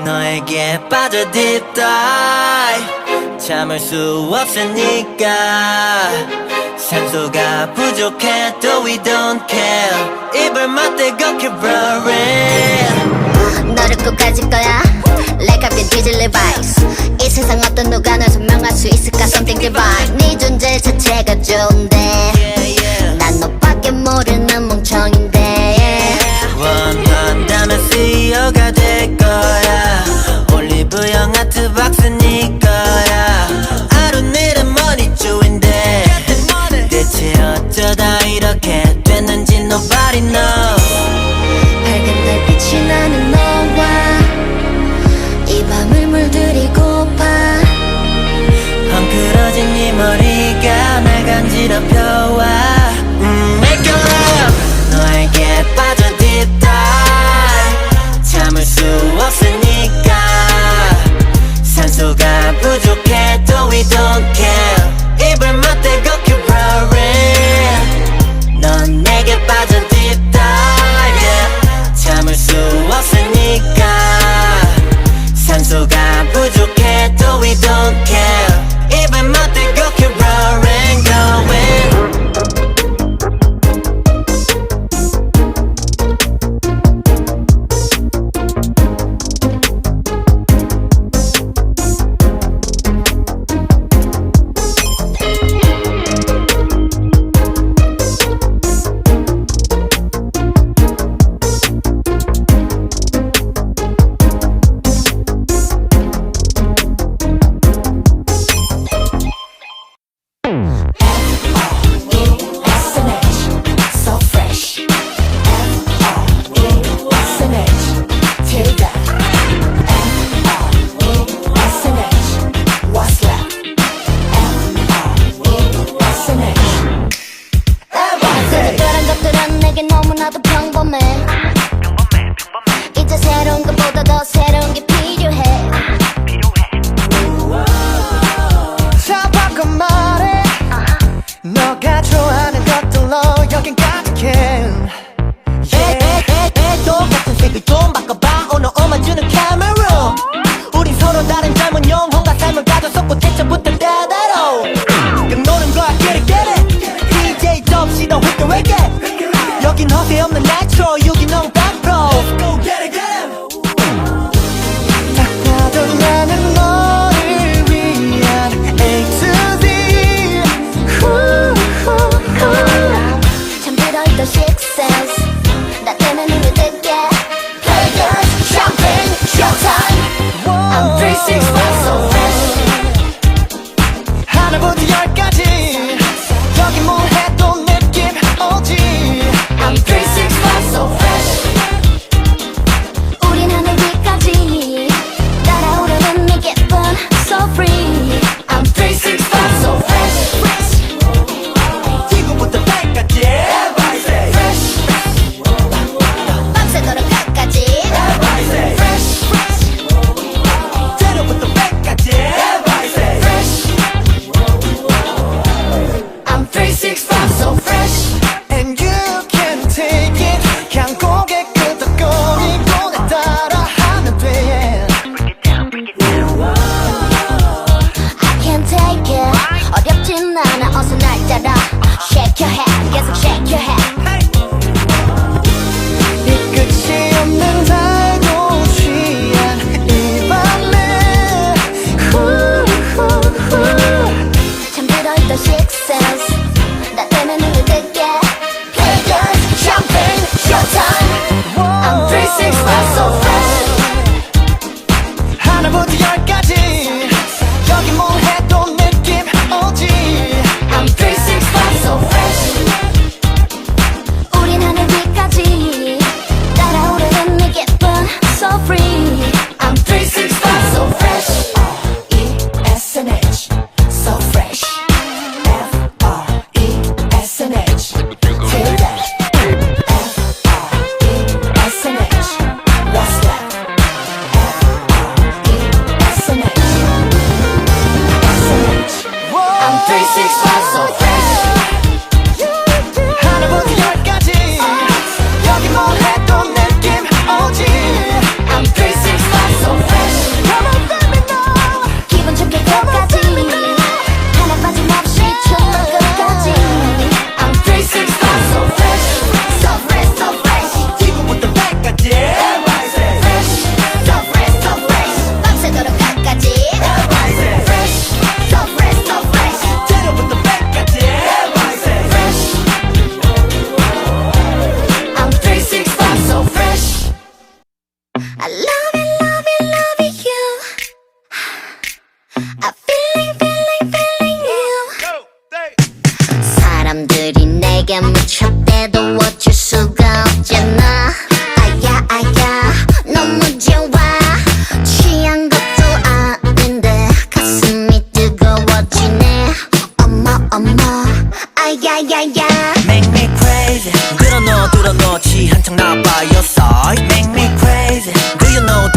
너에게 빠져 deep dive 참을 수 없으니까 산소가 부족해도 we don't care 입을 맞대고 keep rolling 너를 꼭 가질 거야 Like I've been digital device 이 세상 어떤 누가 널 설명할 수 있을까 something divine 네 존재 자체가 좋은데 난 너밖에 모르는 멍청인데 원한다면 CEO가 될 거야 올리브영 아트박스 네 거야 I don't need a money 주인데 대체 어쩌다 이렇게 됐는지 nobody knows 밝은 달빛이 나는 너와 이 밤을 물들이고파 헝클어진 네 머리가 날 간지럽혀와 Make it love 너에게 빠져 deep dive 참을 수 없으니까 산소가 부족해도 we don't care 입을 맞대고 keep rolling 넌 내게 빠져 deep dive yeah. 참을 수 없으니까 산소가 부족해도 we don't care 입을 맞대고 keep rolling going 이제 새로운 것보다 더 새로운 게 필요해 자 바꿔 말해 너가 좋아하는 것들로 여긴 가득해 똑같은 색을 좀 바꿔봐 오늘 오만 주는 카메라 우리 서로 다른 젊은 영혼과 삶을 가져섰고 대처부터 대대로 그냥 노는 거야 get it get it DJ 접시도 휘게 휘게 여긴 허세 없는 natural 유기농 100% Let's go get it get it 딱 봐도 나는 너를 위한 A to Z 참 들어있던 sixth sense 나 때문에 눈을 뜰게 Hey girls, champagne, showtime I'm 365 so fresh 하나부터 열까지 여기 뭘 해도 느낌 오지 I'm 365 so fresh 우린 하늘 위까지 날아오르는 네 기분 so free I'm 365 so fresh 지구부터 달까지 Everybody say fresh 밤새도록 끝까지 Everybody say fresh 제로부터 love you, love you, love you. I feeling you. 사람들이 내게 묻혀대도 어쩔 수가 없잖아. 아야 아야 너무 좋아. 취한 것도 아닌데 가슴이 뜨거워지네. 어머 어머 아야야야. Make me crazy 들어너 취한 척 나빠였어. Make me crazy Do you know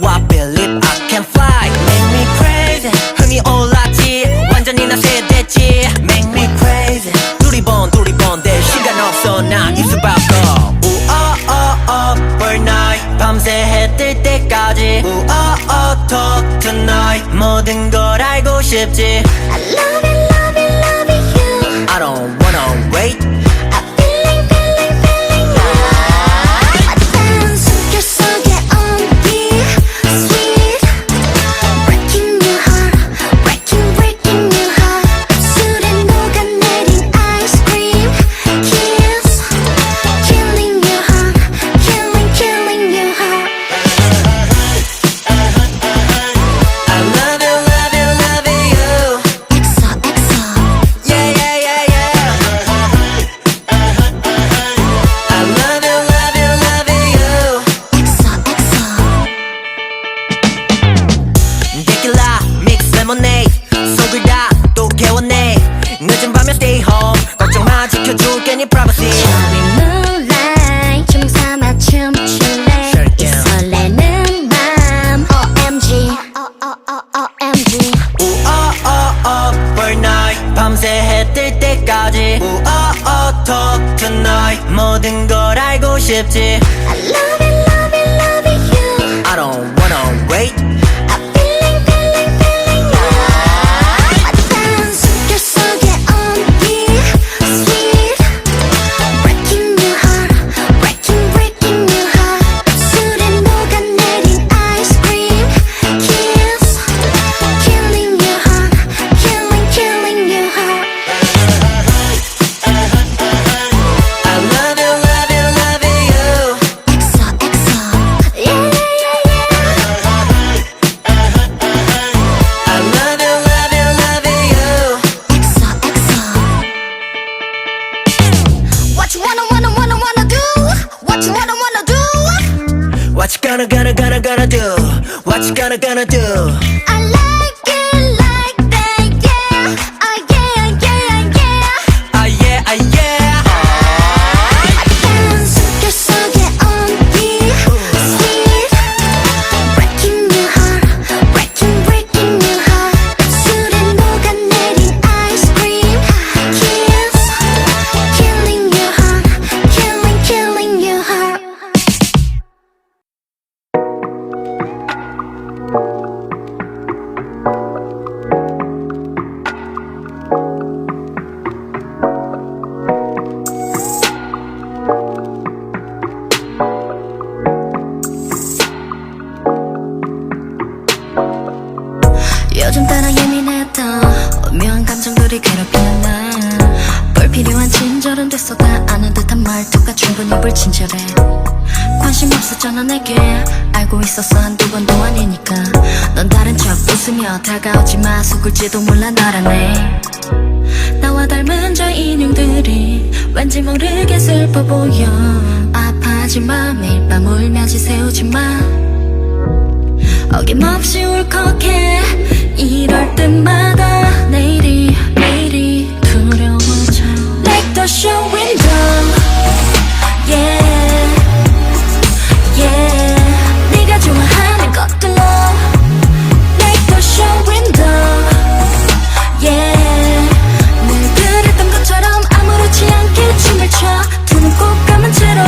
I believe I can fly. Make me crazy 흥이 올랐지 완전히 나 세댔지. Make me crazy 두리번 될 시간 없어 난 입술 바꿔. 우어어어 burn night 밤새 해 뜰 때까지. 우어어 talk tonight 모든 걸 알고 싶지. I love you, love you, love you. I don't wanna wait. I feeling you. 어떤 숨결 속의 온기 sweet. Breaking your heart, breaking your heart. 술에 녹아내린 ice cream kiss. Killing your heart, killing your heart. I love you, love you, love you. XO XO. Yeah. I love you, love you, love you. XO XO. Tequila, mix lemonade. 속을 다 또 개웠네. 늦은 밤에 stay home. 걱정 마 지켜줄게 네 privacy. moonlight 좀 삼아 춤출래. 이 설레는 맘 OMG OMG. 우어어어 burn night 밤새 해 뜰 때까지. 우어어 talk tonight 모든 걸 알고 싶지. I love you, love you, love you. I don't wanna wait. I feeling you. 어떤 숨결 속의 온기 sweet. Breaking your heart, breaking your heart. 술에 녹아내린 ice cream kiss. Killing your heart, killing your heart. I love you, love you, love you. XO XO. Yeah. I love you, love you, love you. XO XO. What you wanna do? What you wanna do? What you gonna do? What you gonna do? I like it like that, yeah. Yeah. Ah yeah. 어떤 숨결 속의 온기 sweet. Breaking your heart, breaking your heart. 술에 녹아내린 ice cream kiss. Killing your heart, killing your heart. 요즘 따라 예민했던 오묘한 감정들이 괴롭히는 날. 불필요한 친절은 됐어 다 아는 듯한 말투가 충분히 불친절해. 관심 없었잖아 내게. 알고 있었어 한두 번도 아니니까. 넌 다른 척 웃으며 다가오지 마. 속을지도 몰라 너라네. 나와 닮은 저 인형들이 왠지 모르게 슬퍼 보여. 아파하지 마 매일 밤 울며 지새우지 마. 어김없이 울컥해. 이럴 때마다 내일이 두려워져. Like the show window. Yeah. 네가 좋아하는 것들로. Like the show window. Yeah. 늘 그랬던 것처럼 아무렇지 않게 춤을 춰. 두 눈 꼭 감은 채로.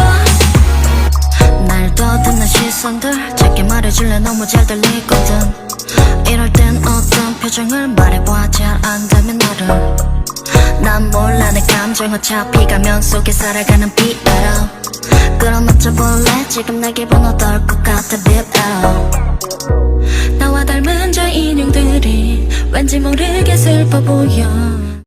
날 떠드는 시선들 짧게 말해줄래 너무 잘 들리거든. 이럴 땐 어떤 표정을 말해봐. 잘 안다면 너를. 난 몰라 내 감정 어차피 가면 속에 살아가는 피아로. 끌어맞춰 볼래 지금 내 기분 어떨 것 같아 비비로. 나와 닮은 저 인형들이 왠지 모르게 슬퍼 보여.